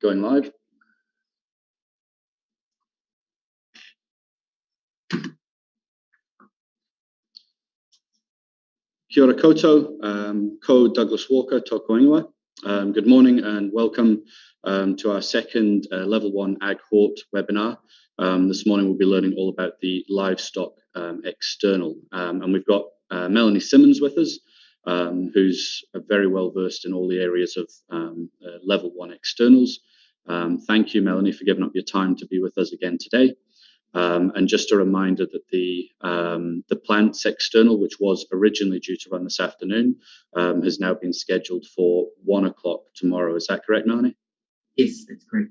Going live. Kia ora koutou, ko Douglas Walker, tōku ingoa. Good morning and welcome to our second Level 1 AgHort webinar. This morning we'll be learning all about the livestock external. And we've got Melanie Simmons with us, who's very well versed in all the areas of Level 1 externals. Thank you, Melanie, for giving up your time to be with us again today. And just a reminder that the plants external, which was originally due to run this afternoon, has now been scheduled for 1 o'clock tomorrow. Is that correct, Melanie? Yes, that's correct.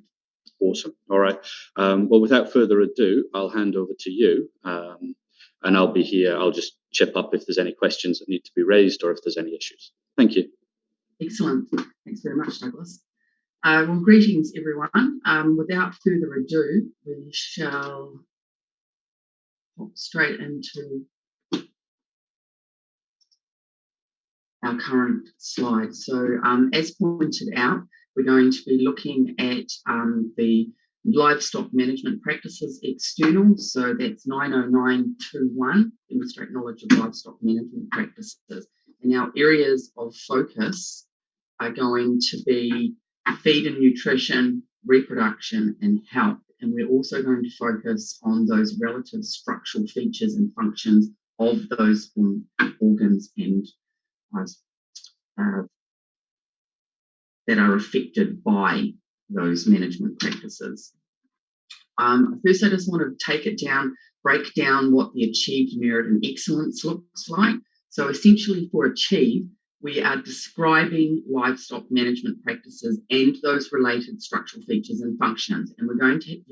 Awesome. All right. Well, without further ado, I'll hand over to you, and I'll be here. I'll just chip up if there's any questions that need to be raised or if there's any issues. Thank you. Excellent. Thanks very much, Douglas. Well, greetings, everyone. Without further ado, we shall hop straight into our current slide. So, as pointed out, we're going to be looking at the livestock management practices external. So that's 90921, demonstrate knowledge of livestock management practices. And our areas of focus are going to be feed and nutrition, reproduction, and health. And we're also going to focus on those relative structural features and functions of those organs and that are affected by those management practices. First, I just want to break down what the achieved merit and excellence looks like. So essentially for achieve, we are describing livestock management practices and those related structural features and functions. And you're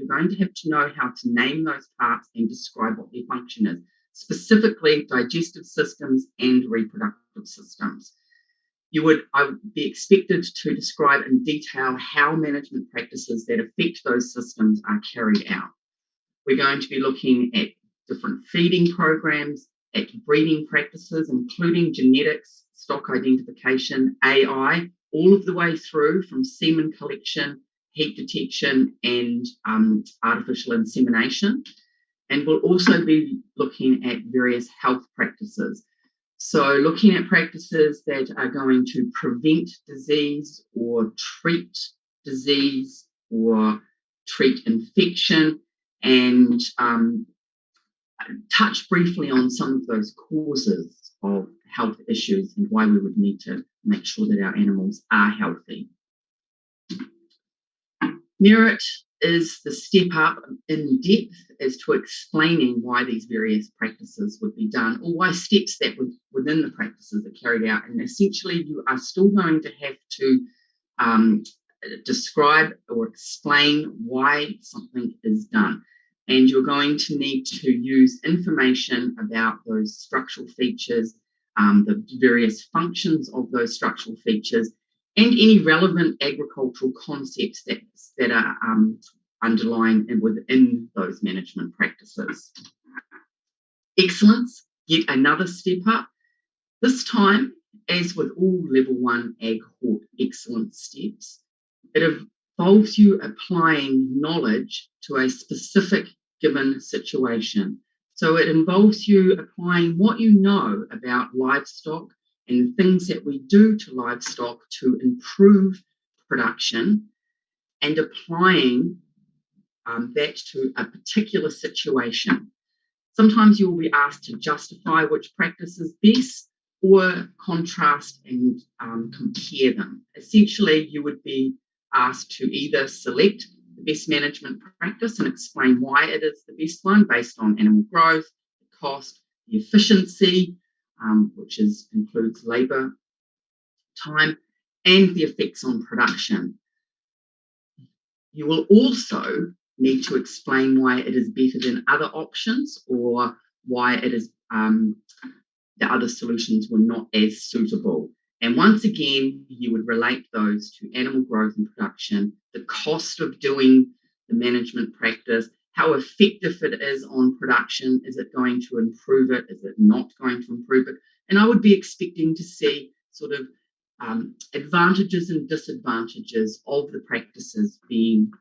going to have to know how to name those parts and describe what their function is, specifically digestive systems and reproductive systems. I would be expected to describe in detail how management practices that affect those systems are carried out. We're going to be looking at different feeding programs, at breeding practices, including genetics, stock identification, AI, all of the way through from semen collection, heat detection, and artificial insemination. And we'll also be looking at various health practices. So looking at practices that are going to prevent disease or treat disease or treat infection, and touch briefly on some of those causes of health issues and why we would need to make sure that our animals are healthy. Merit is the step up in depth as to explaining why these various practices would be done, or why steps that within the practices are carried out. And essentially, you are still going to have to describe or explain why something is done. And you're going to need to use information about those structural features, the various functions of those structural features, and any relevant agricultural concepts that are underlying and within those management practices. Excellence, yet another step up. This time, as with all Level 1 AgHort excellence steps, it involves you applying knowledge to a specific given situation. So it involves you applying what you know about livestock and things that we do to livestock to improve production, and applying that to a particular situation. Sometimes you will be asked to justify which practice is best, or contrast and compare them. Essentially, you would be asked to either select the best management practice and explain why it is the best one based on animal growth, the cost, the efficiency, which includes labour, time, and the effects on production. You will also need to explain why it is better than other options, or why it is the other solutions were not as suitable. And once again, you would relate those to animal growth and production, the cost of doing the management practice, how effective it is on production. Is it going to improve it? Is it not going to improve it? And I would be expecting to see sort of advantages and disadvantages of the practices being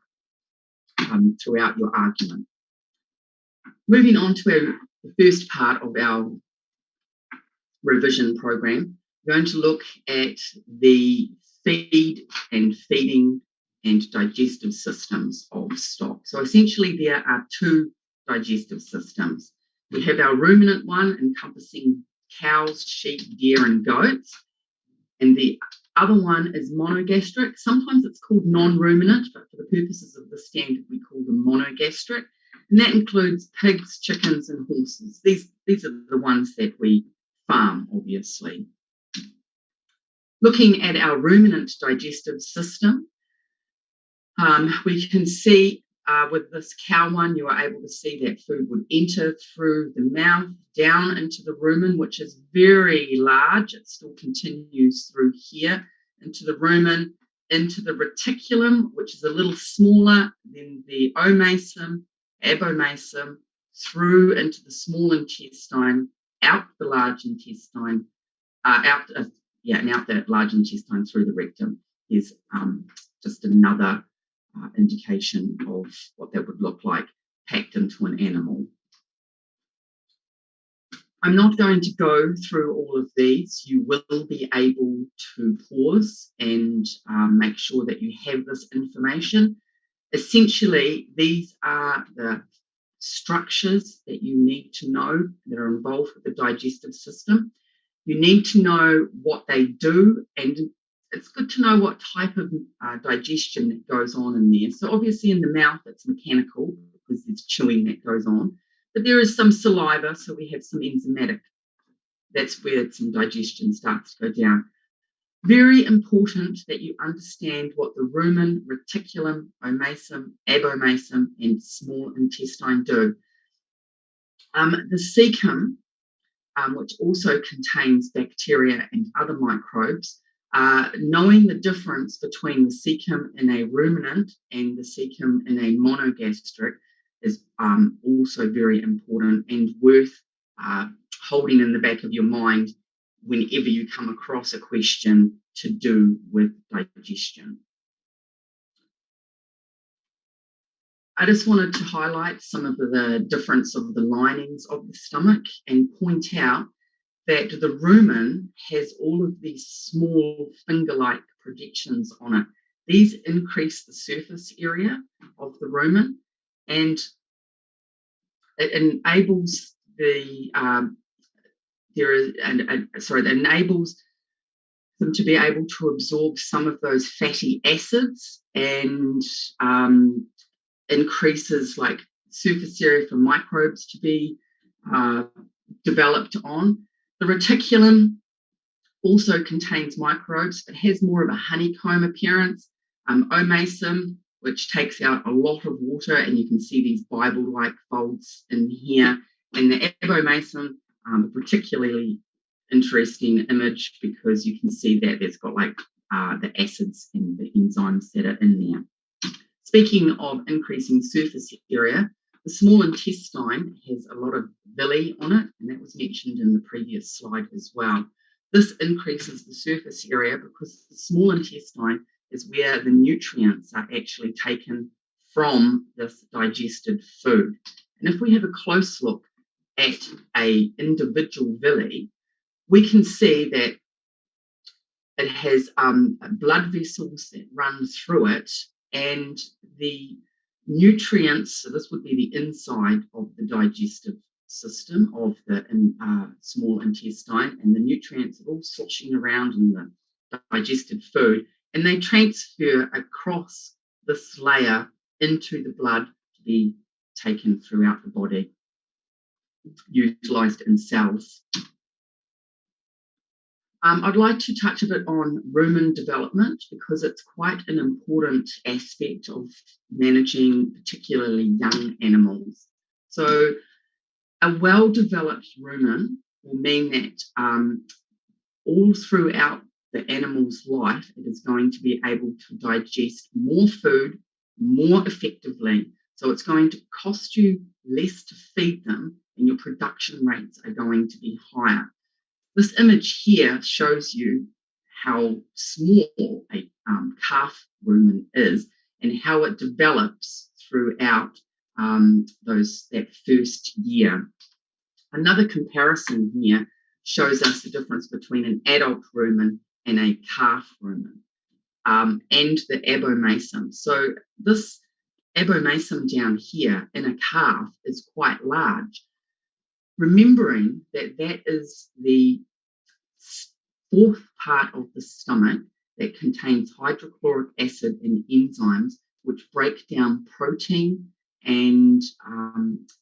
throughout your argument. Moving on to the first part of our revision program, we're going to look at the feed and feeding and digestive systems of stock. So essentially there are two digestive systems. We have our ruminant one encompassing cows, sheep, deer and goats, and the other one is monogastric. Sometimes it's called non-ruminant, but for the purposes of the standard we call them monogastric, and that includes pigs, chickens and horses. These are the ones that we farm, obviously. Looking at our ruminant digestive system, we can see with this cow one, you are able to see that food would enter through the mouth down into the rumen, which is very large. It still continues through here into the rumen, into the reticulum, which is a little smaller than the omasum, abomasum, through into the small intestine, out the large intestine, and out the large intestine through the rectum is just another indication of what that would look like packed into an animal. I'm not going to go through all of these. You will be able to pause and make sure that you have this information. Essentially, these are the structures that you need to know that are involved with the digestive system. You need to know what they do, and it's good to know what type of digestion that goes on in there. So obviously in the mouth, it's mechanical because there's chewing that goes on, but there is some saliva, so we have some enzymatic. That's where some digestion starts to go down. Very important that you understand what the rumen, reticulum, omasum, abomasum, and small intestine do. The cecum, which also contains bacteria and other microbes, knowing the difference between the cecum in a ruminant and the cecum in a monogastric is also very important and worth holding in the back of your mind whenever you come across a question to do with digestion. I just wanted to highlight some of the difference of the linings of the stomach and point out that the rumen has all of these small finger-like projections on it. These increase the surface area of the rumen, and it enables enables them to be able to absorb some of those fatty acids and increases like surface area for microbes to be developed on. The reticulum also contains microbes, but has more of a honeycomb appearance. Omasum, which takes out a lot of water, and you can see these Bible-like folds in here. And the abomasum, a particularly interesting image because you can see that there's got like the acids and the enzymes that are in there. Speaking of increasing surface area, the small intestine has a lot of villi on it, and that was mentioned in the previous slide as well. This increases the surface area because the small intestine is where the nutrients are actually taken from this digested food. And if we have a close look at an individual villi, we can see that it has blood vessels that run through it, and the nutrients, so this would be the inside of the digestive system of the small intestine, and the nutrients are all sloshing around in the digested food, and they transfer across this layer into the blood to be taken throughout the body, utilised in cells. I'd like to touch a bit on rumen development because it's quite an important aspect of managing particularly young animals. So a well-developed rumen will mean that all throughout the animal's life, it is going to be able to digest more food more effectively. So it's going to cost you less to feed them, and your production rates are going to be higher. This image here shows you how small a calf rumen is and how it develops throughout that first year. Another comparison here shows us the difference between an adult rumen and a calf rumen, and the abomasum. So this abomasum down here in a calf is quite large. Remembering that that is the fourth part of the stomach that contains hydrochloric acid and enzymes which break down protein and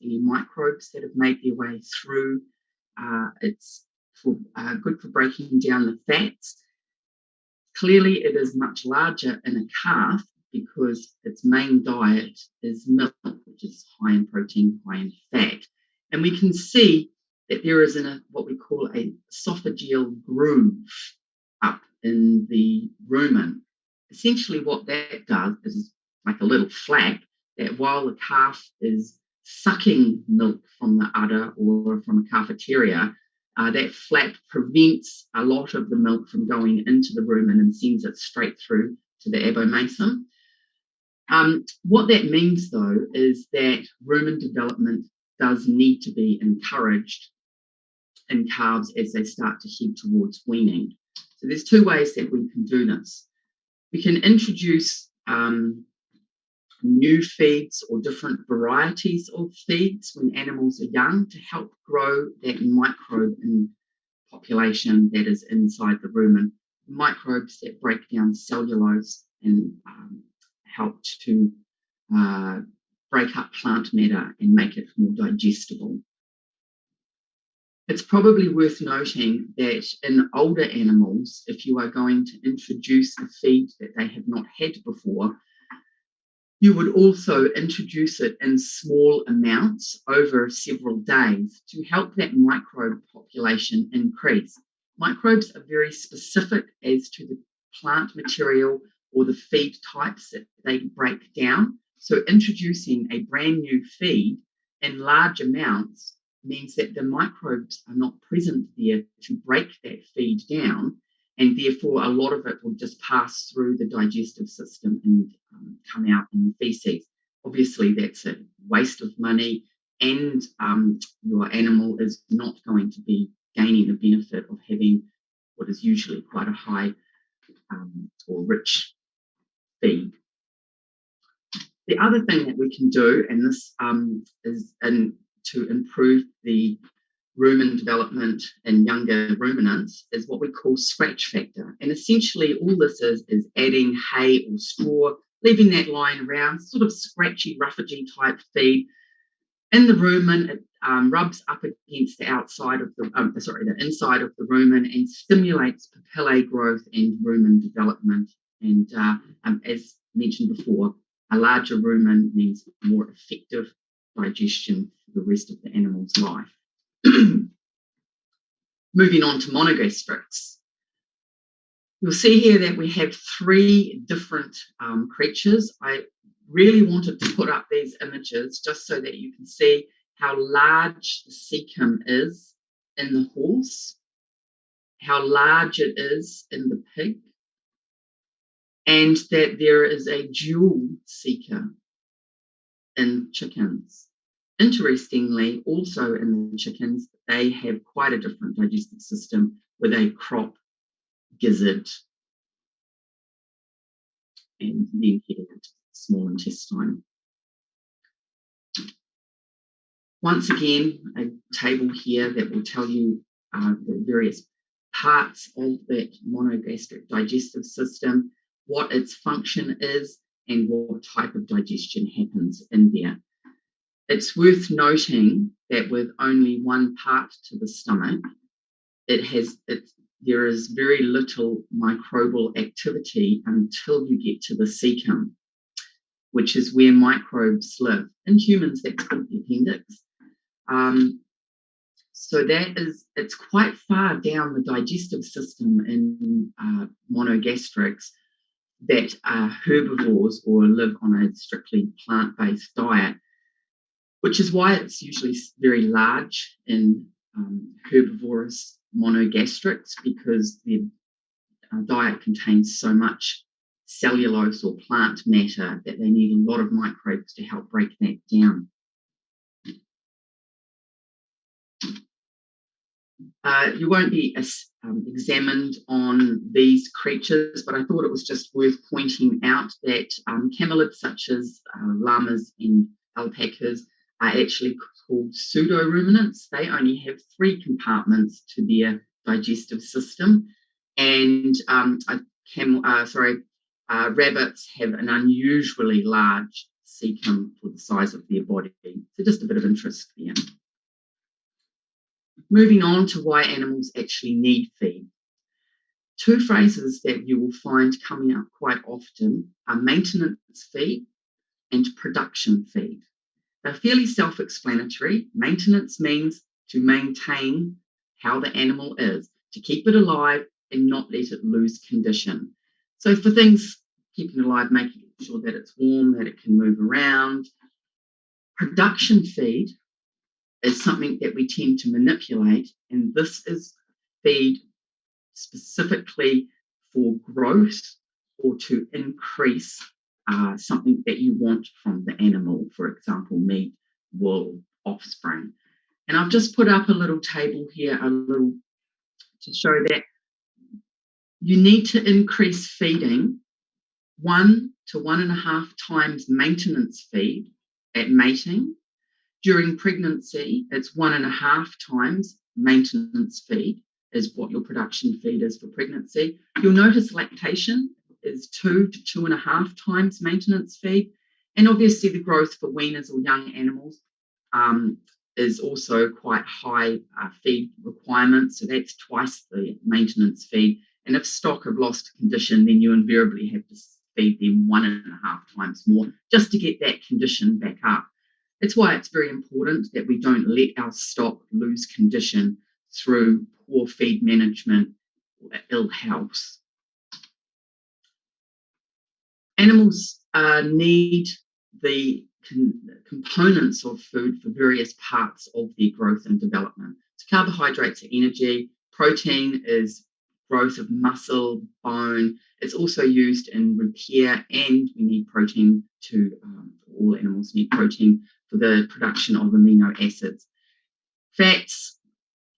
any microbes that have made their way through. It's good for breaking down the fats. Clearly, it is much larger in a calf because its main diet is milk, which is high in protein, high in fat. And we can see that there is what we call a esophageal groove up in the rumen. Essentially what that does is like a little flap that while the calf is sucking milk from the udder or from a cafeteria, that flap prevents a lot of the milk from going into the rumen and sends it straight through to the abomasum. What that means, though, is that rumen development does need to be encouraged in calves as they start to head towards weaning. So there's two ways that we can do this. We can introduce new feeds or different varieties of feeds when animals are young to help grow that microbe in population that is inside the rumen, microbes that break down cellulose and help to break up plant matter and make it more digestible. It's probably worth noting that in older animals, if you are going to introduce a feed that they have not had before, you would also introduce it in small amounts over several days to help that microbe population increase. Microbes are very specific as to the plant material or the feed types that they break down. So introducing a brand new feed in large amounts means that the microbes are not present there to break that feed down, and therefore a lot of it will just pass through the digestive system and come out in the feces. Obviously, that's a waste of money, and your animal is not going to be gaining the benefit of having what is usually quite a high or rich feed. The other thing that we can do, and this is to improve the rumen development in younger ruminants, is what we call scratch factor. And essentially all this is adding hay or straw, leaving that lying around, sort of scratchy, roughagey type feed. In the rumen, it rubs up against the outside of the inside of the rumen and stimulates papillae growth and rumen development. And as mentioned before, a larger rumen means more effective digestion for the rest of the animal's life. Moving on to monogastrics. You'll see here that we have three different creatures. I really wanted to put up these images just so that you can see how large the cecum is in the horse, how large it is in the pig, and that there is a dual ceca in chickens. Interestingly, also in the chickens, they have quite a different digestive system with a crop, gizzard, and then heading into the small intestine. Once again, a table here that will tell you the various parts of that monogastric digestive system, what its function is, and what type of digestion happens in there. It's worth noting that with only one part to the stomach, there is very little microbial activity until you get to the cecum, which is where microbes live. In humans, that's called the appendix. So it's quite far down the digestive system in monogastrics that are herbivores or live on a strictly plant-based diet, which is why it's usually very large in herbivorous monogastrics, because diet contains so much cellulose or plant matter that they need a lot of microbes to help break that down. You won't be examined on these creatures, but I thought it was just worth pointing out that camelids such as llamas and alpacas are actually called pseudo-ruminants. They only have 3 compartments to their digestive system, and rabbits have an unusually large cecum for the size of their body. So just a bit of interest there. Moving on to why animals actually need feed. 2 phrases that you will find coming up quite often are maintenance feed and production feed. They're fairly self-explanatory. Maintenance means to maintain how the animal is, to keep it alive and not let it lose condition. So for things keeping it alive, making sure that it's warm, that it can move around. Production feed is something that we tend to manipulate, and this is feed specifically for growth or to increase something that you want from the animal, for example, meat, wool, offspring. And I've just put up a little table here, to show that you need to increase feeding 1 to 1.5 times maintenance feed at mating. During pregnancy, it's 1.5 times maintenance feed is what your production feed is for pregnancy. You'll notice lactation is 2 to 2.5 times maintenance feed. And obviously the growth for weaners or young animals is also quite high feed requirements. So that's twice the maintenance feed. And if stock have lost condition, then you invariably have to feed them 1.5 times more just to get that condition back up. That's why it's very important that we don't let our stock lose condition through poor feed management or ill health. Animals need the components of food for various parts of their growth and development. So carbohydrates are energy, protein is growth of muscle, bone. It's also used in repair, and we need protein to, all animals need protein for the production of amino acids. Fats,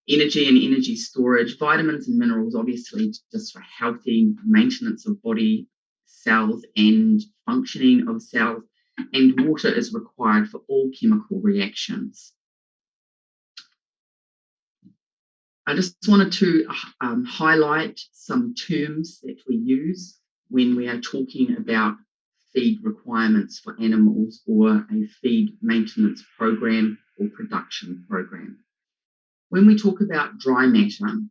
energy and energy storage, vitamins and minerals, obviously just for healthy maintenance of body cells and functioning of cells, and water is required for all chemical reactions. I just wanted to highlight some terms that we use when we are talking about feed requirements for animals or a feed maintenance program or production program. When we talk about dry matter,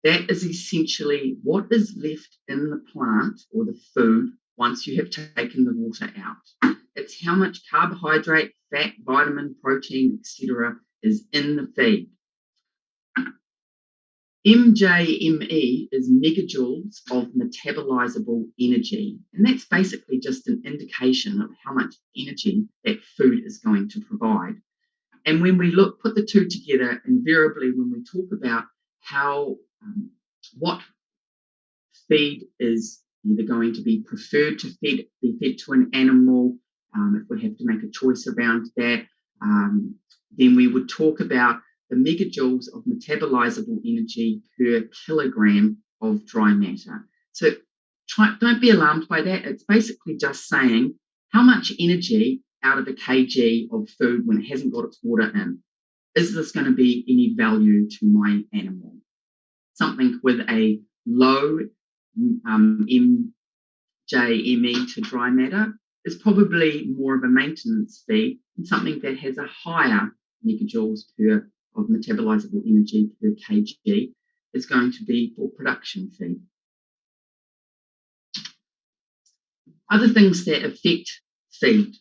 that is essentially what is left in the plant or the food once you have taken the water out. It's how much carbohydrate, fat, vitamin, protein, etc. is in the feed. MJME is megajoules of metabolizable energy, and that's basically just an indication of how much energy that food is going to provide. And when we put the two together, invariably when we talk about how what feed is either going to be preferred to be fed to an animal, if we have to make a choice around that, then we would talk about the megajoules of metabolizable energy per kilogram of dry matter. So don't be alarmed by that. It's basically just saying how much energy out of a kg of food when it hasn't got its water in, is this going to be any value to my animal? Something with a low MJME to dry matter is probably more of a maintenance feed, and something that has a higher megajoules of metabolizable energy per kg is going to be for production feed. Other things that affect feed,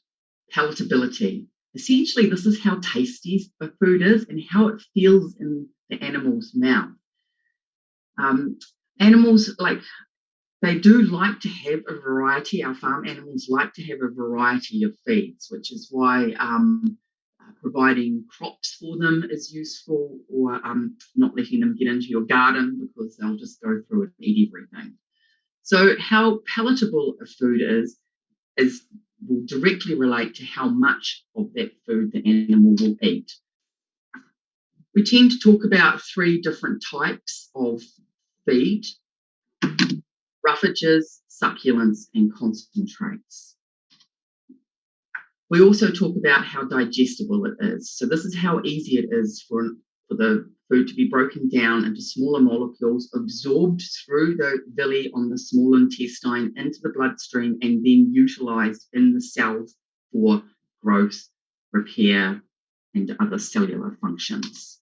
palatability. Essentially, this is how tasty the food is and how it feels in the animal's mouth. Animals, they do like to have a variety. Our farm animals like to have a variety of feeds, which is why providing crops for them is useful, or not letting them get into your garden because they'll just go through it and eat everything. So how palatable a food is will directly relate to how much of that food the animal will eat. We tend to talk about 3 different types of feed: roughages, succulents, and concentrates. We also talk about how digestible it is. So this is how easy it is for the food to be broken down into smaller molecules, absorbed through the villi on the small intestine into the bloodstream, and then utilised in the cells for growth, repair, and other cellular functions.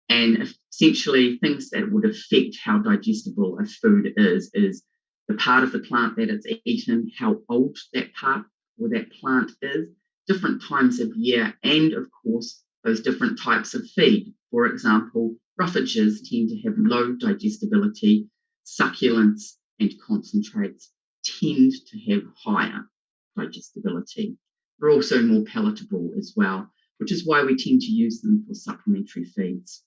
And essentially things that would affect how digestible a food is the part of the plant that it's eaten, how old that part or that plant is, different times of year, and of course those different types of feed. For example, roughages tend to have low digestibility, succulents and concentrates tend to have higher digestibility. They're also more palatable as well, which is why we tend to use them for supplementary feeds.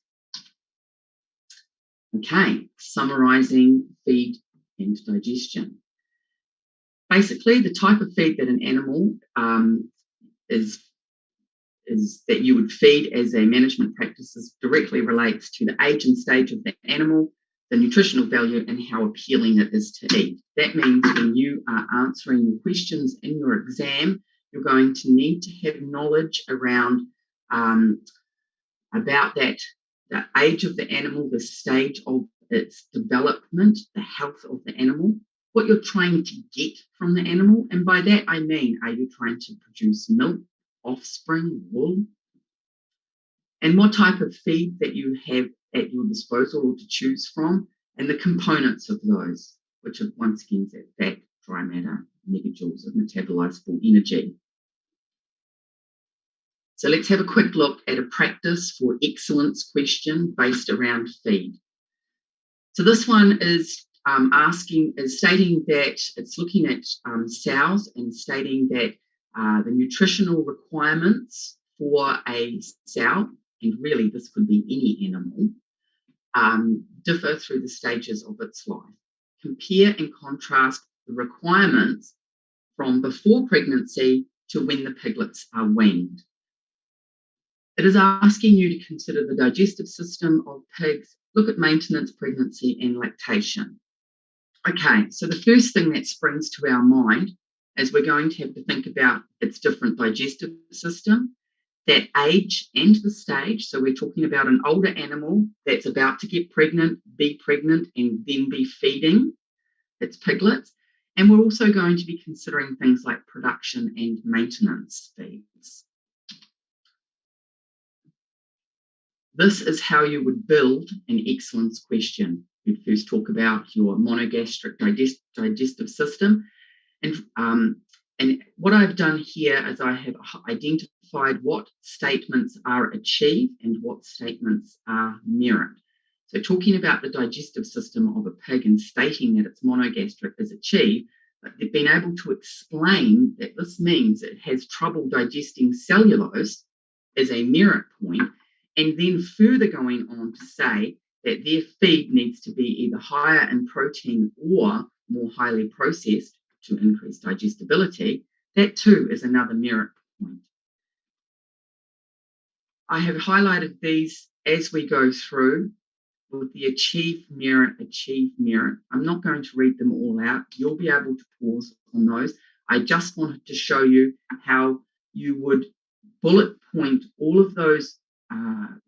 Okay, summarising feed and digestion. Basically, the type of feed that an animal is that you would feed as a management practices directly relates to the age and stage of the animal, the nutritional value, and how appealing it is to eat. That means when you are answering the questions in your exam, you're going to need to have knowledge around about that, the age of the animal, the stage of its development, the health of the animal, what you're trying to get from the animal. And by that I mean, are you trying to produce milk, offspring, wool? And what type of feed that you have at your disposal or to choose from, and the components of those, which are once again fat, dry matter, megajoules of metabolizable energy. So let's have a quick look at a practice for excellence question based around feed. So this one is stating that it's looking at sows and stating that the nutritional requirements for a sow, and really this could be any animal, differ through the stages of its life. Compare and contrast the requirements from before pregnancy to when the piglets are weaned. It is asking you to consider the digestive system of pigs, look at maintenance, pregnancy, and lactation. Okay, so the first thing that springs to our mind is we're going to have to think about its different digestive system, that age and the stage. So we're talking about an older animal that's about to get pregnant, be pregnant, and then be feeding its piglets. And we're also going to be considering things like production and maintenance feeds. This is how you would build an excellence question. You'd first talk about your monogastric digestive system. And what I've done here is I have identified what statements are achieved and what statements are merit. So talking about the digestive system of a pig and stating that it's monogastric is achieved, but they've been able to explain that this means it has trouble digesting cellulose as a merit point, and then further going on to say that their feed needs to be either higher in protein or more highly processed to increase digestibility. That too is another merit point. I have highlighted these as we go through with the achieve merit. I'm not going to read them all out. You'll be able to pause on those. I just wanted to show you how you would bullet point all of those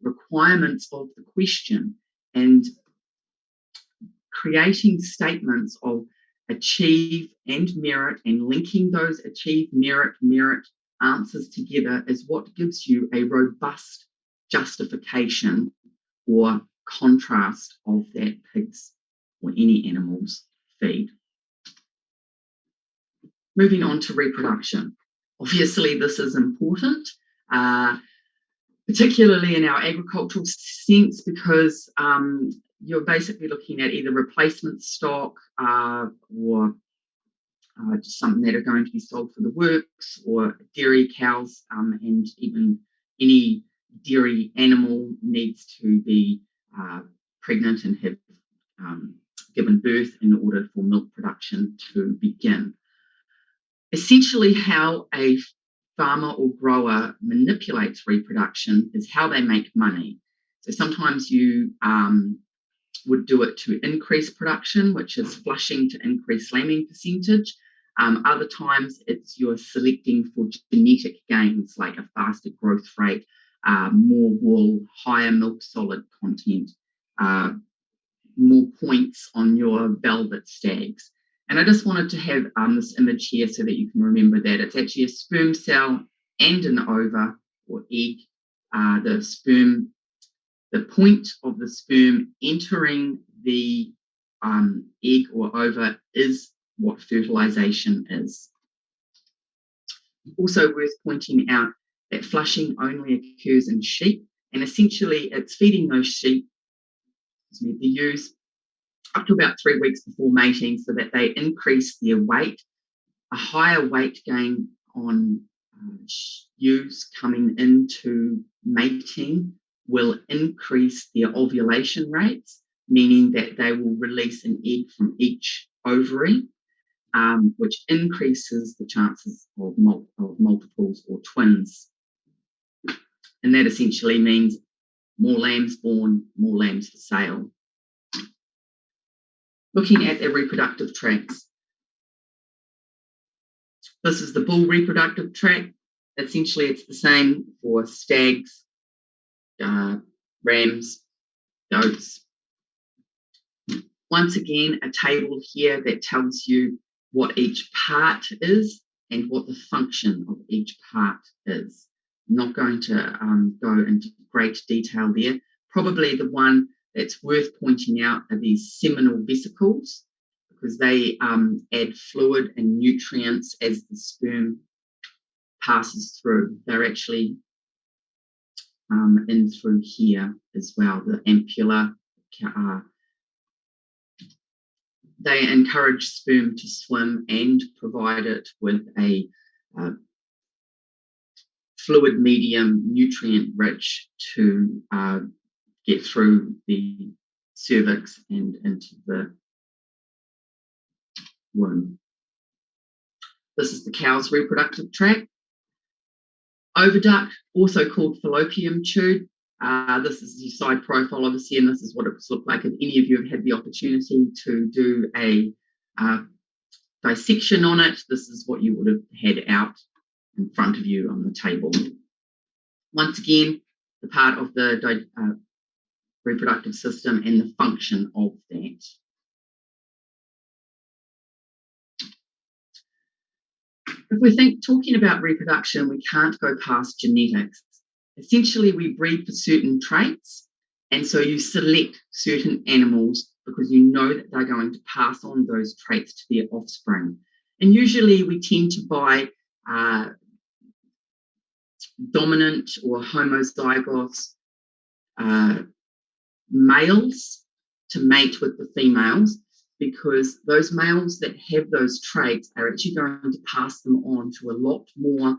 requirements of the question and creating statements of achieve and merit and linking those achieve, merit answers together is what gives you a robust justification or contrast of that pig's or any animal's feed. Moving on to reproduction. Obviously, this is important, particularly in our agricultural sense, because you're basically looking at either replacement stock or just something that are going to be sold for the works, or dairy cows and even any dairy animal needs to be pregnant and have given birth in order for milk production to begin. Essentially, how a farmer or grower manipulates reproduction is how they make money. So sometimes you would do it to increase production, which is flushing to increase lambing percentage. Other times it's you're selecting for genetic gains, like a faster growth rate, more wool, higher milk solid content, more points on your velvet stags. And I just wanted to have this image here so that you can remember that it's actually a sperm cell and an ova or egg. The point of the sperm entering the egg or ova is what fertilization is. Also worth pointing out that flushing only occurs in sheep, and essentially it's feeding those sheep the ewes up to about 3 weeks before mating so that they increase their weight. A higher weight gain on ewes coming into mating will increase their ovulation rates, meaning that they will release an egg from each ovary, which increases the chances of multiples or twins. And that essentially means more lambs born, more lambs for sale. Looking at their reproductive tracts. This is the bull reproductive tract. Essentially, it's the same for stags, rams, goats. Once again, a table here that tells you what each part is and what the function of each part is. I'm not going to go into great detail there. Probably the one that's worth pointing out are these seminal vesicles, because they add fluid and nutrients as the sperm passes through. They're actually in through here as well, the ampulla. They encourage sperm to swim and provide it with a fluid medium, nutrient rich, to get through the cervix and into the womb. This is the cow's reproductive tract. Oviduct, also called fallopian tube. This is your side profile, obviously, and this is what it looks like if any of you have had the opportunity to do a dissection on it. This is what you would have had out in front of you on the table. Once again, the part of the reproductive system and the function of that. If we talking about reproduction, we can't go past genetics. Essentially, we breed for certain traits, and so you select certain animals because you know that they're going to pass on those traits to their offspring. And usually we tend to buy dominant or homozygous males to mate with the females, because those males that have those traits are actually going to pass them on to a lot more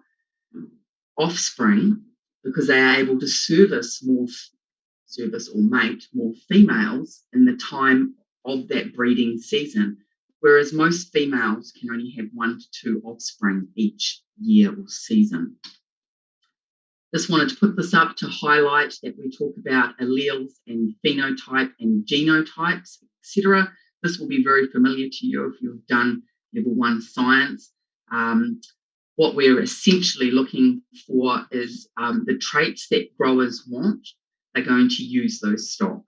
offspring, because they are able to service or mate more females in the time of that breeding season, whereas most females can only have 1 to 2 offspring each year or season. Just wanted to put this up to highlight that we talk about alleles and phenotype and genotypes, etc. This will be very familiar to you if you've done level 1 science. What we're essentially looking for is the traits that growers want. They're going to use those stock.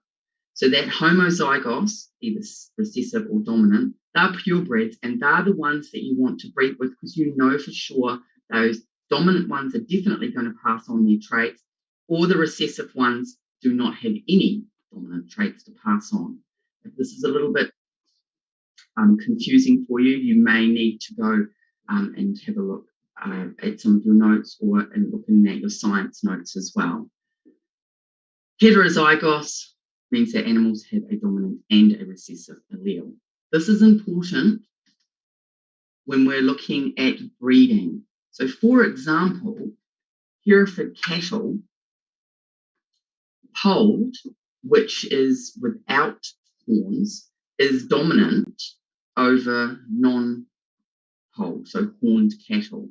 So that homozygous, either recessive or dominant, they're purebreds, and they're the ones that you want to breed with, because you know for sure those dominant ones are definitely going to pass on their traits, or the recessive ones do not have any dominant traits to pass on. If this is a little bit confusing for you, you may need to go and have a look at some of your notes, or looking at your science notes as well. Heterozygous means that animals have a dominant and a recessive allele. This is important when we're looking at breeding. So, for example, Hereford cattle, polled, which is without horns, is dominant over non-polled, so horned cattle.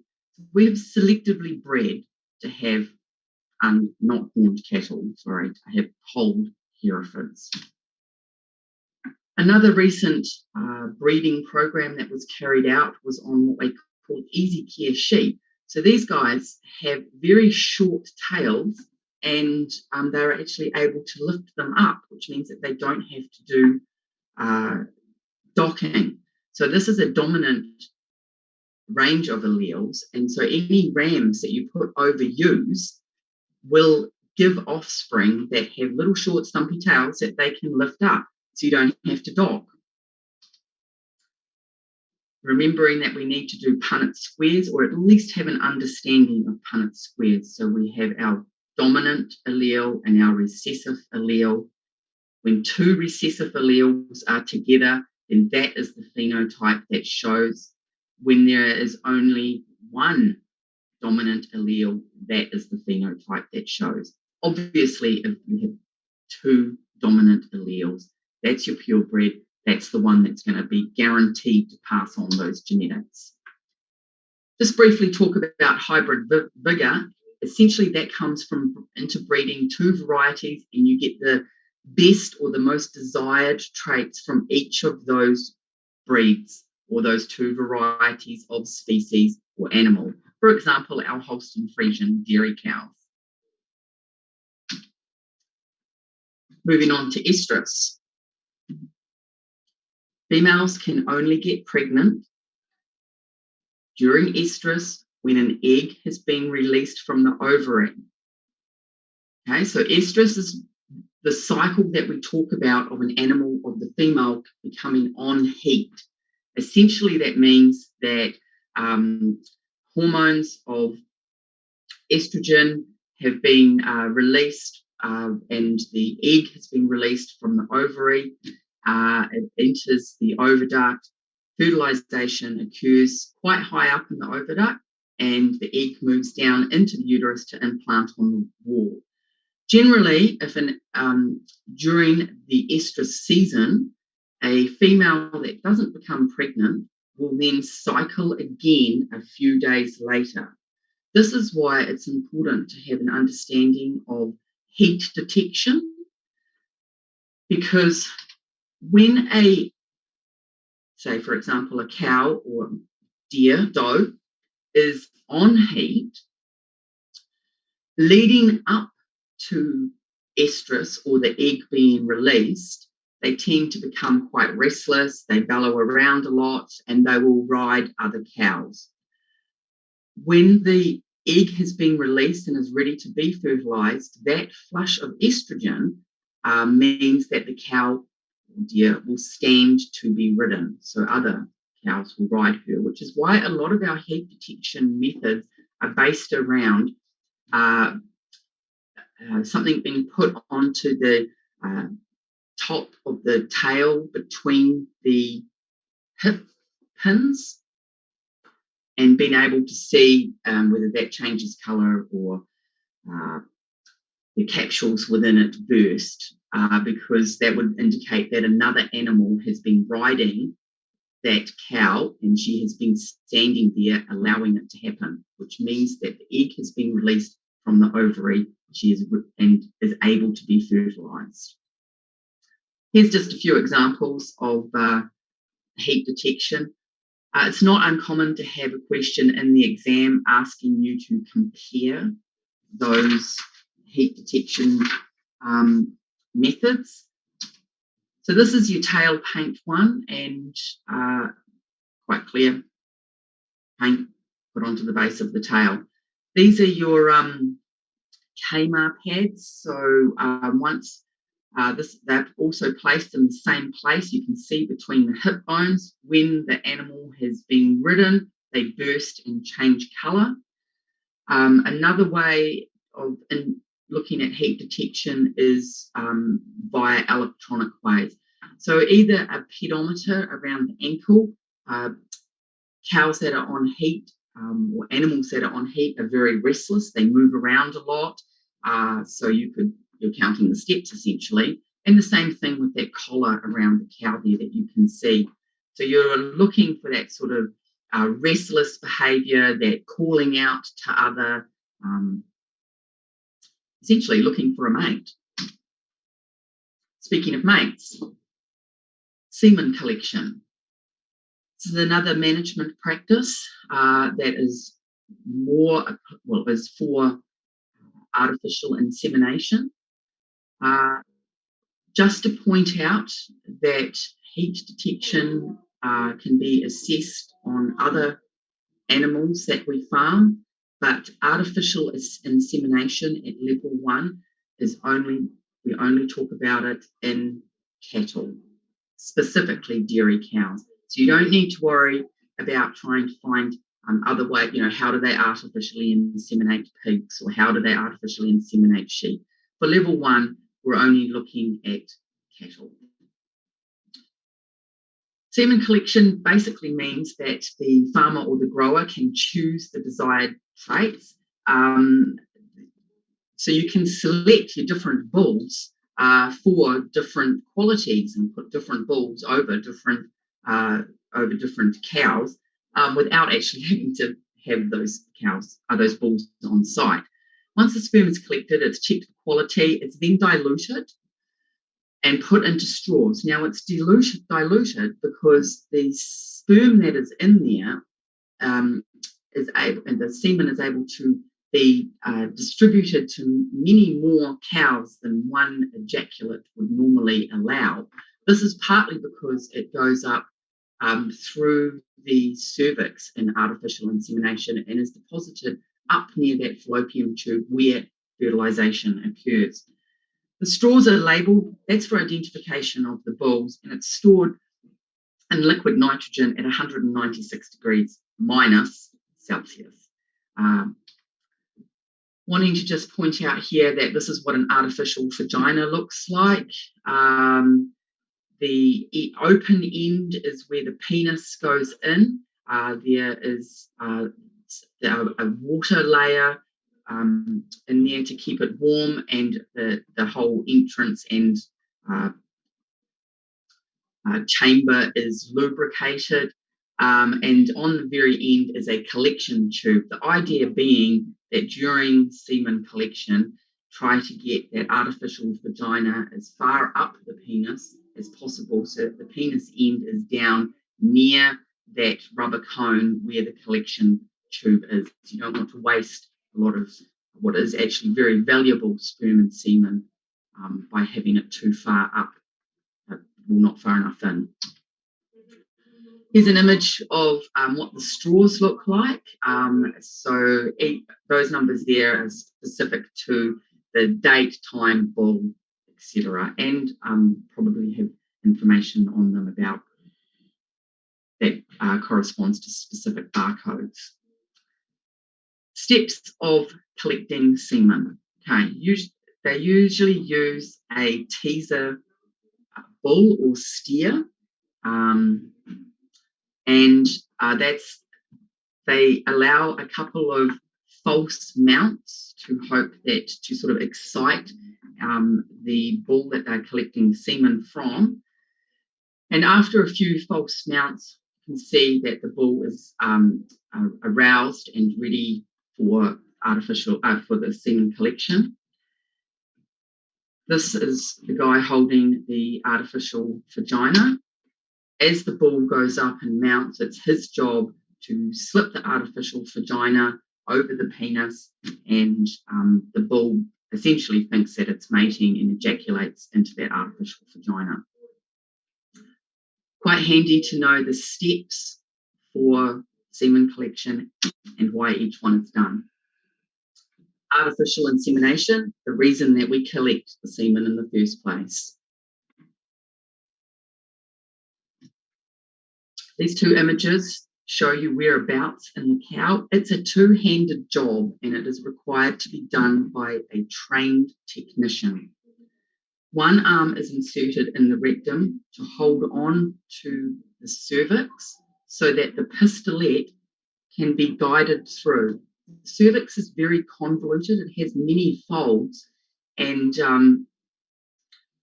We've selectively bred to have not horned cattle, to have polled Herefords. Another recent breeding program that was carried out was on what they call easy care sheep. So these guys have very short tails, and they're actually able to lift them up, which means that they don't have to do docking. So this is a dominant range of alleles, and so any rams that you put over ewes will give offspring that have little short stumpy tails that they can lift up, so you don't have to dock. Remembering that we need to do Punnett squares, or at least have an understanding of Punnett squares. So we have our dominant allele and our recessive allele. When two recessive alleles are together, then that is the phenotype that shows. When there is only one dominant allele, that is the phenotype that shows. Obviously, if you have two dominant alleles, that's your purebred. That's the one that's going to be guaranteed to pass on those genetics. Just briefly talk about hybrid vigor. Essentially, that comes from interbreeding two varieties, and you get the best or the most desired traits from each of those breeds or those two varieties of species or animal. For example, our Holstein Friesian dairy cows. Moving on to estrus. Females can only get pregnant during estrus when an egg has been released from the ovary. Okay, so estrus is the cycle that we talk about of an animal, of the female becoming on heat. Essentially, that means that hormones of estrogen have been released and the egg has been released from the ovary. It enters the oviduct. Fertilization occurs quite high up in the oviduct, and the egg moves down into the uterus to implant on the wall. Generally, if during the estrus season, a female that doesn't become pregnant will then cycle again a few days later. This is why it's important to have an understanding of heat detection, because when say for example, a cow or deer, doe, is on heat, leading up to estrus or the egg being released, they tend to become quite restless, they bellow around a lot, and they will ride other cows. When the egg has been released and is ready to be fertilized, that flush of estrogen means that the cow or deer will stand to be ridden. So other cows will ride her, which is why a lot of our heat detection methods are based around something being put onto the top of the tail between the hip pins, and being able to see whether that changes colour or the capsules within it burst, because that would indicate that another animal has been riding that cow and she has been standing there allowing it to happen, which means that the egg has been released from the ovary and is able to be fertilised. Here's just a few examples of heat detection. It's not uncommon to have a question in the exam asking you to compare those heat detection methods. So this is your tail paint one, and quite clear paint put onto the base of the tail. These are your Kmart pads. So once they're also placed in the same place, you can see between the hip bones when the animal has been ridden, they burst and change colour. Another way of looking at heat detection is via electronic ways. So either a pedometer around the ankle, cows that are on heat or animals that are on heat are very restless. They move around a lot. So you're counting the steps essentially. And the same thing with that collar around the cow there that you can see. So you're looking for that sort of restless behaviour, that calling out to other, essentially looking for a mate. Speaking of mates, semen collection. This is another management practice that is is for artificial insemination. Just to point out that heat detection can be assessed on other animals that we farm, but artificial insemination at level 1 we only talk about it in cattle, specifically dairy cows. So you don't need to worry about trying to find other ways, how do they artificially inseminate pigs or how do they artificially inseminate sheep. For level 1, we're only looking at cattle. Semen collection basically means that the farmer or the grower can choose the desired traits. So you can select your different bulls for different qualities and put different bulls over different cows without actually having to have those bulls on site. Once the sperm is collected, it's checked for quality. It's then diluted and put into straws. Now it's diluted because the sperm that is in there and the semen is able to be distributed to many more cows than one ejaculate would normally allow. This is partly because it goes up through the cervix in artificial insemination and is deposited up near that fallopian tube where fertilization occurs. The straws are labelled, that's for identification of the bulls, and it's stored in liquid nitrogen at 196 degrees minus Celsius. Wanting to just point out here that this is what an artificial vagina looks like. The open end is where the penis goes in. There is a water layer in there to keep it warm, and the whole entrance and chamber is lubricated. And on the very end is a collection tube. The idea being that during semen collection, try to get that artificial vagina as far up the penis as possible so that the penis end is down near that rubber cone where the collection tube is. You don't want to waste a lot of what is actually very valuable sperm and semen by having it too far up, not far enough in. Here's an image of what the straws look like. So those numbers there are specific to the date, time, bull, etc., and probably have information on them about that corresponds to specific barcodes. Steps of collecting semen. Okay, they usually use a teaser bull or steer. And they allow a couple of false mounts to sort of excite the bull that they're collecting semen from. And after a few false mounts, you can see that the bull is aroused and ready for the semen collection. This is the guy holding the artificial vagina. As the bull goes up and mounts, it's his job to slip the artificial vagina over the penis, and the bull essentially thinks that it's mating and ejaculates into that artificial vagina. Quite handy to know the steps for semen collection and why each one is done. Artificial insemination, the reason that we collect the semen in the first place. These two images show you whereabouts in the cow. It's a two-handed job and it is required to be done by a trained technician. One arm is inserted in the rectum to hold on to the cervix so that the pistolette can be guided through. The cervix is very convoluted. It has many folds, and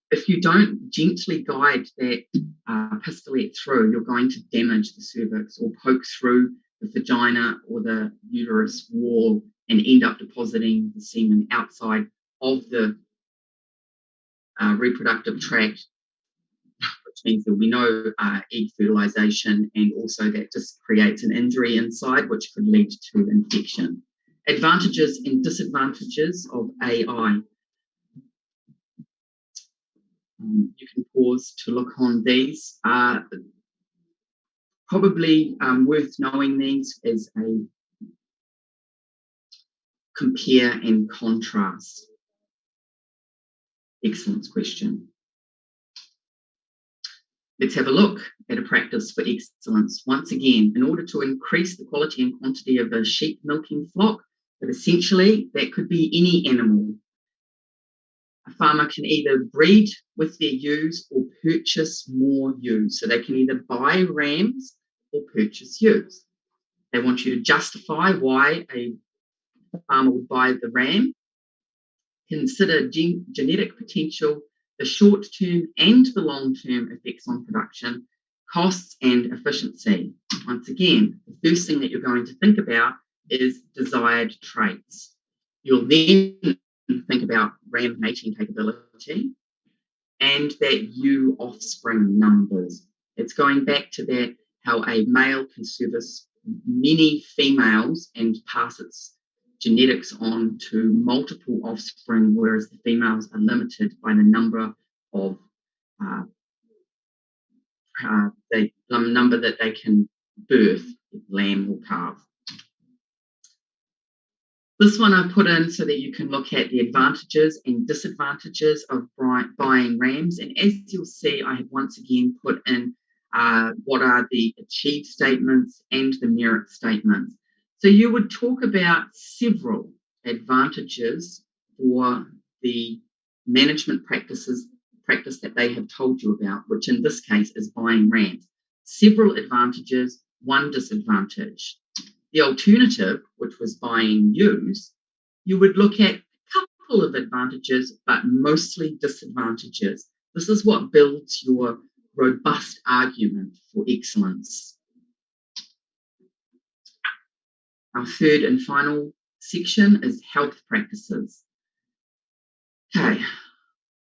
if you don't gently guide that pistolette through, you're going to damage the cervix or poke through the vagina or the uterus wall and end up depositing the semen outside of the reproductive tract, which means there'll be no egg fertilization, and also that just creates an injury inside, which could lead to infection. Advantages and disadvantages of AI. You can pause to look on these. Probably worth knowing these is a compare and contrast. Excellent question. Let's have a look at a practice for excellence. Once again, in order to increase the quality and quantity of a sheep milking flock, but essentially that could be any animal. A farmer can either breed with their ewes or purchase more ewes. So they can either buy rams or purchase ewes. They want you to justify why a farmer would buy the ram. Consider genetic potential, the short-term and the long-term effects on production, costs and efficiency. Once again, the first thing that you're going to think about is desired traits. You'll then think about ram mating capability and that ewe offspring numbers. It's going back to that, how a male can service many females and pass its genetics on to multiple offspring, whereas the females are limited by the number of the number that they can birth, lamb or calf. This one I put in so that you can look at the advantages and disadvantages of buying rams. And as you'll see, I have once again put in what are the achieve statements and the merit statements. So you would talk about several advantages for the management practice that they have told you about, which in this case is buying rams. Several advantages, one disadvantage. The alternative, which was buying ewes, you would look at a couple of advantages, but mostly disadvantages. This is what builds your robust argument for excellence. Our third and final section is health practices. Okay,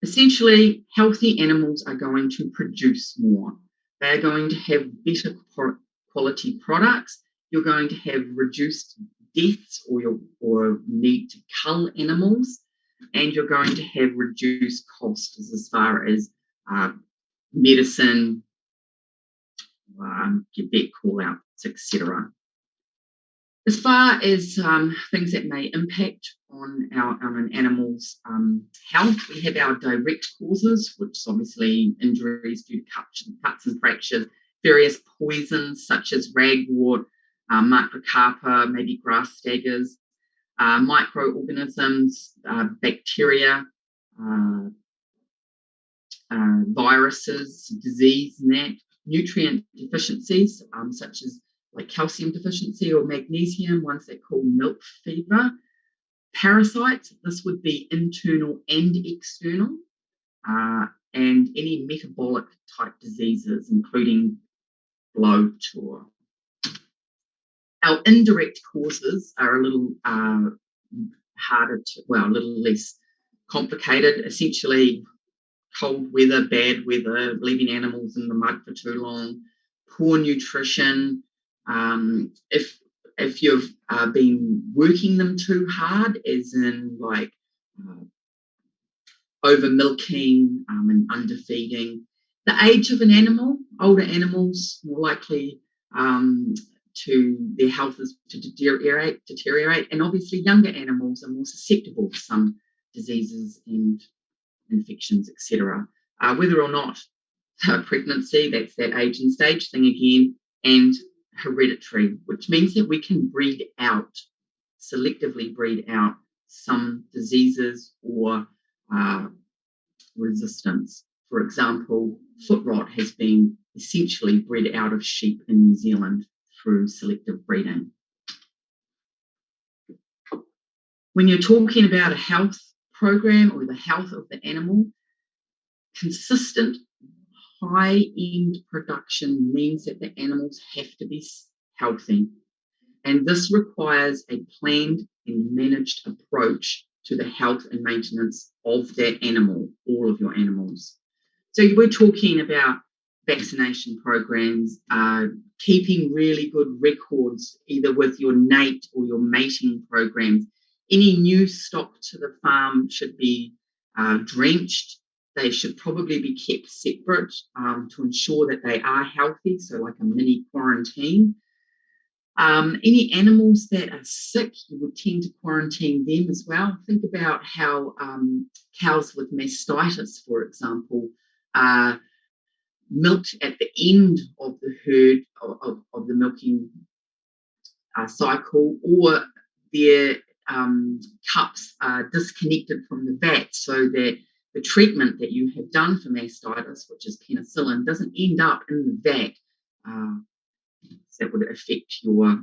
essentially, healthy animals are going to produce more. They're going to have better quality products. You're going to have reduced deaths or need to cull animals, and you're going to have reduced costs as far as medicine, your vet call-outs, etc. As far as things that may impact on an animal's health, we have our direct causes, which is obviously injuries due to cuts and fractures, various poisons such as ragwort, microcarpa, maybe grass staggers, microorganisms, bacteria, viruses, disease, and that, nutrient deficiencies such as like calcium deficiency or magnesium, ones that call milk fever. Parasites, this would be internal and external, and any metabolic type diseases, including bloat or. Our indirect causes are a little harder to, well, a little less complicated. Essentially, cold weather, bad weather, leaving animals in the mud for too long, poor nutrition. If you've been working them too hard, as in like over milking and underfeeding. The age of an animal, older animals more likely to their health is to deteriorate, and obviously younger animals are more susceptible to some diseases and infections, etc. Whether or not pregnancy, that's that age and stage thing again, and hereditary, which means that we can selectively breed out some diseases or resistance. For example, foot rot has been essentially bred out of sheep in New Zealand through selective breeding. When you're talking about a health program or the health of the animal, consistent high-end production means that the animals have to be healthy. And this requires a planned and managed approach to the health and maintenance of that animal, all of your animals. So we're talking about vaccination programs, keeping really good records, either with your NAT or your mating programs. Any new stock to the farm should be drenched. They should probably be kept separate to ensure that they are healthy, so like a mini quarantine. Any animals that are sick, you would tend to quarantine them as well. Think about how cows with mastitis, for example, are milked at the end of the herd of the milking cycle, or their cups are disconnected from the vat so that the treatment that you have done for mastitis, which is penicillin, doesn't end up in the vat. That would affect your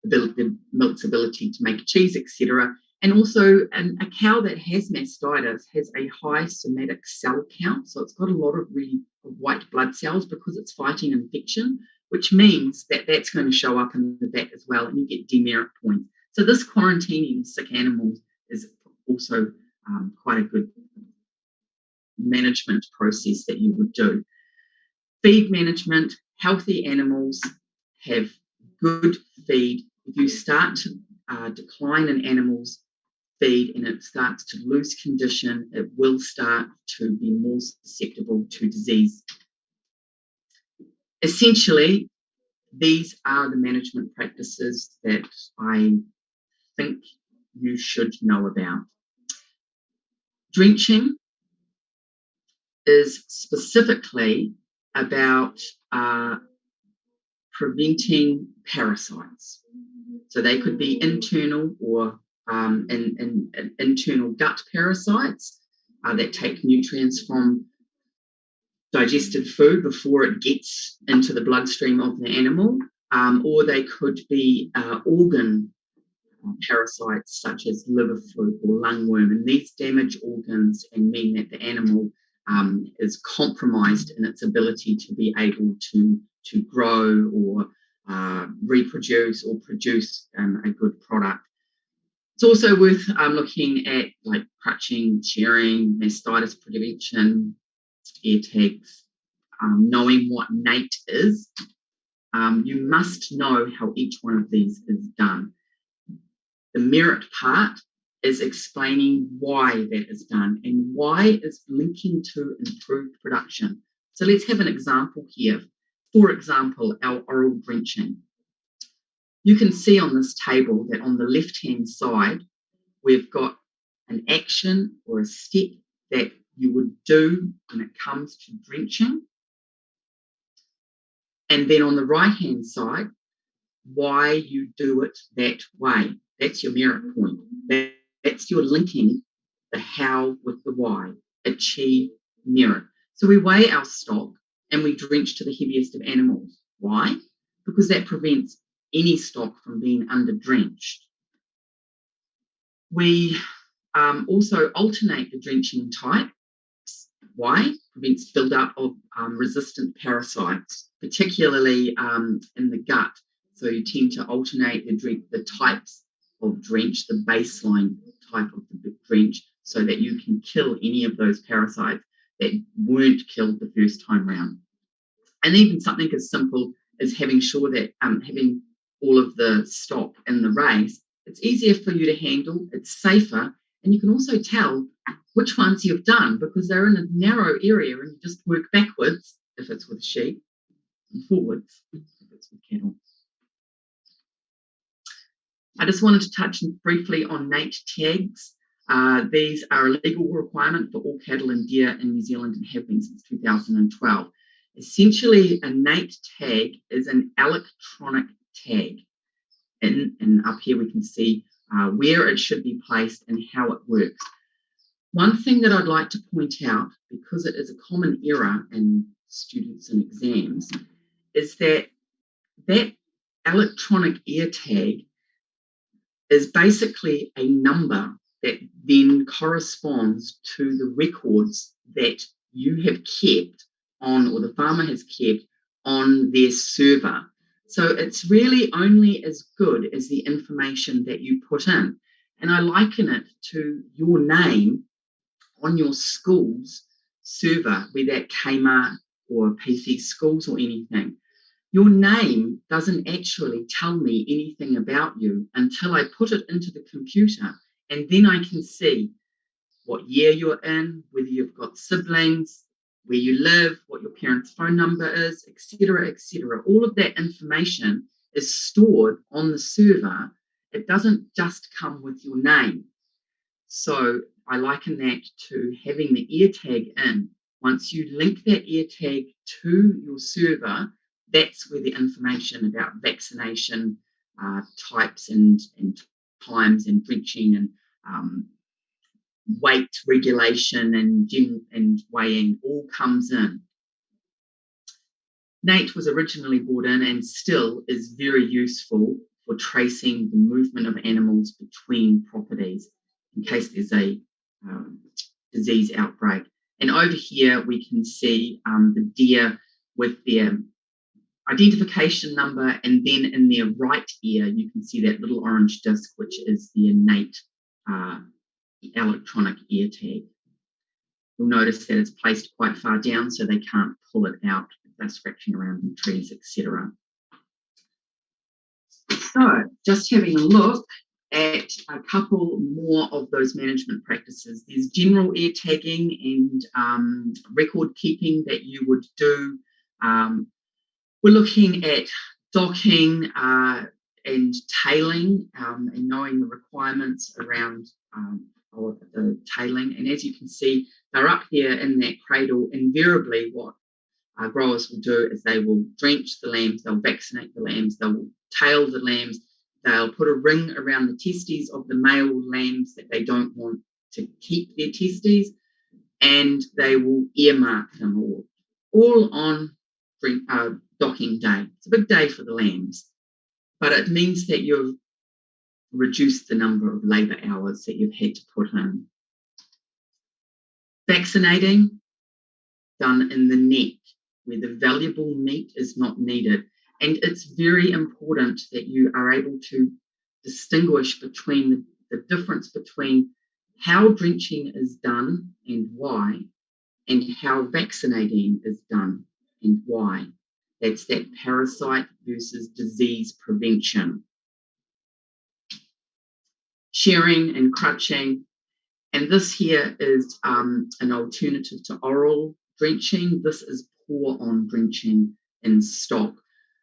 the milk's ability to make cheese, etc. And also, a cow that has mastitis has a high somatic cell count, so it's got a lot of really white blood cells because it's fighting infection, which means that that's going to show up in the vat as well, and you get demerit points. So this quarantining sick animals is also quite a good management process that you would do. Feed management, healthy animals have good feed. If you start to decline an animal's feed and it starts to lose condition, it will start to be more susceptible to disease. Essentially, these are the management practices that I think you should know about. Drenching is specifically about preventing parasites. So they could be internal or internal gut parasites that take nutrients from digested food before it gets into the bloodstream of the animal, or they could be organ parasites such as liver fluke or lungworm, and these damage organs and mean that the animal is compromised in its ability to be able to grow or reproduce or produce a good product. It's also worth looking at like crutching, shearing, mastitis prevention, ear tags, knowing what NAT is. You must know how each one of these is done. The merit part is explaining why that is done, and why is linking to improved production. So let's have an example here. For example, our oral drenching. You can see on this table that on the left-hand side, we've got an action or a step that you would do when it comes to drenching. And then on the right-hand side, why you do it that way. That's your merit point. That's your linking the how with the why. Achieve merit. So we weigh our stock and we drench to the heaviest of animals. Why? Because that prevents any stock from being under-drenched. We also alternate the drenching types. Why? Prevents build-up of resistant parasites, particularly in the gut. So you tend to alternate the types of drench, the baseline type of the drench, so that you can kill any of those parasites that weren't killed the first time round. And even something as simple as having sure that having all of the stock in the race, it's easier for you to handle, it's safer, and you can also tell which ones you've done because they're in a narrow area and you just work backwards if it's with sheep and forwards if it's with cattle. I just wanted to touch briefly on NAT tags. These are a legal requirement for all cattle and deer in New Zealand and have been since 2012. Essentially, a NAT tag is an electronic tag. And up here we can see where it should be placed and how it works. One thing that I'd like to point out, because it is a common error in students and exams, is that electronic ear tag is basically a number that then corresponds to the records that you have kept on, or the farmer has kept on their server. So it's really only as good as the information that you put in. And I liken it to your name on your school's server, whether at Kmart or PC Schools or anything. Your name doesn't actually tell me anything about you until I put it into the computer, and then I can see what year you're in, whether you've got siblings, where you live, what your parents' phone number is, etc., etc. All of that information is stored on the server. It doesn't just come with your name. So I liken that to having the ear tag in. Once you link that ear tag to your server, that's where the information about vaccination types and times and drenching and weight regulation and weighing all comes in. NATE was originally brought in and still is very useful for tracing the movement of animals between properties in case there's a disease outbreak. And over here we can see the deer with their identification number, and then in their right ear you can see that little orange disc, which is the NATE electronic ear tag. You'll notice that it's placed quite far down so they can't pull it out if they're scratching around in trees, etc. So just having a look at a couple more of those management practices. There's general ear tagging and record keeping that you would do. We're looking at docking and tailing and knowing the requirements around the tailing. And as you can see, they're up here in that cradle. Invariably, what growers will do is they will drench the lambs, they'll vaccinate the lambs, they'll tail the lambs, they'll put a ring around the testes of the male lambs that they don't want to keep their testes, and they will earmark them all on docking day. It's a big day for the lambs, but it means that you've reduced the number of labour hours that you've had to put in. Vaccinating, done in the neck, where the valuable meat is not needed. And it's very important that you are able to distinguish between the difference between how drenching is done and why, and how vaccinating is done and why. That's that parasite versus disease prevention. Shearing and crutching. And this here is an alternative to oral drenching. This is pour on drenching in stock.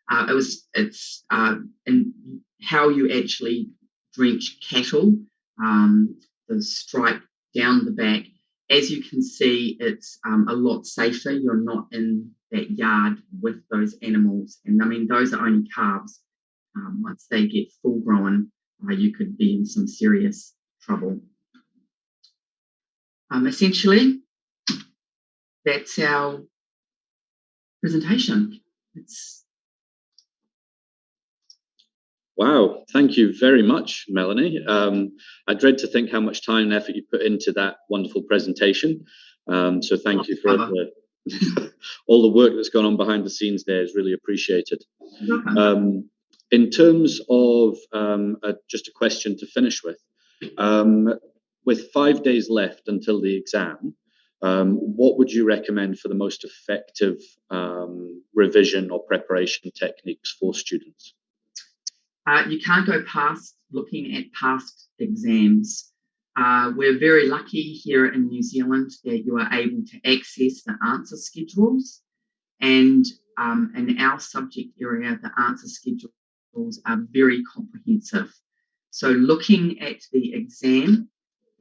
It's in how you actually drench cattle, the stripe down the back. As you can see, it's a lot safer. You're not in that yard with those animals. And I mean, those are only calves. Once they get full grown, you could be in some serious trouble. Essentially, that's our presentation. Wow, thank you very much, Melanie. I dread to think how much time and effort you put into that wonderful presentation. So thank you for all the work that's gone on behind the scenes there is really appreciated. In terms of just a question to finish with 5 days left until the exam, what would you recommend for the most effective revision or preparation techniques for students? You can't go past looking at past exams. We're very lucky here in New Zealand that you are able to access the answer schedules, and in our subject area, the answer schedules are very comprehensive. So looking at the exam,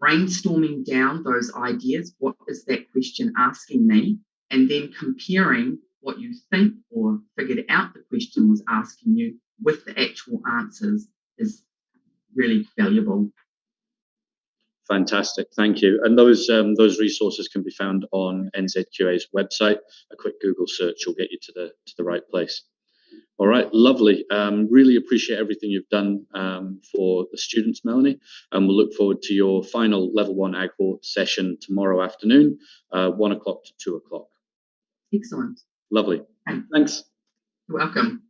brainstorming down those ideas, what is that question asking me, and then comparing what you think or figured out the question was asking you with the actual answers is really valuable. Fantastic, thank you. And those resources can be found on NZQA's website. A quick Google search will get you to the right place. All right, lovely. Really appreciate everything you've done for the students, Melanie, and we'll look forward to your final level 1 AgHort session tomorrow afternoon, 1 o'clock to 2 o'clock. Excellent. Lovely. Okay. Thanks. You're welcome.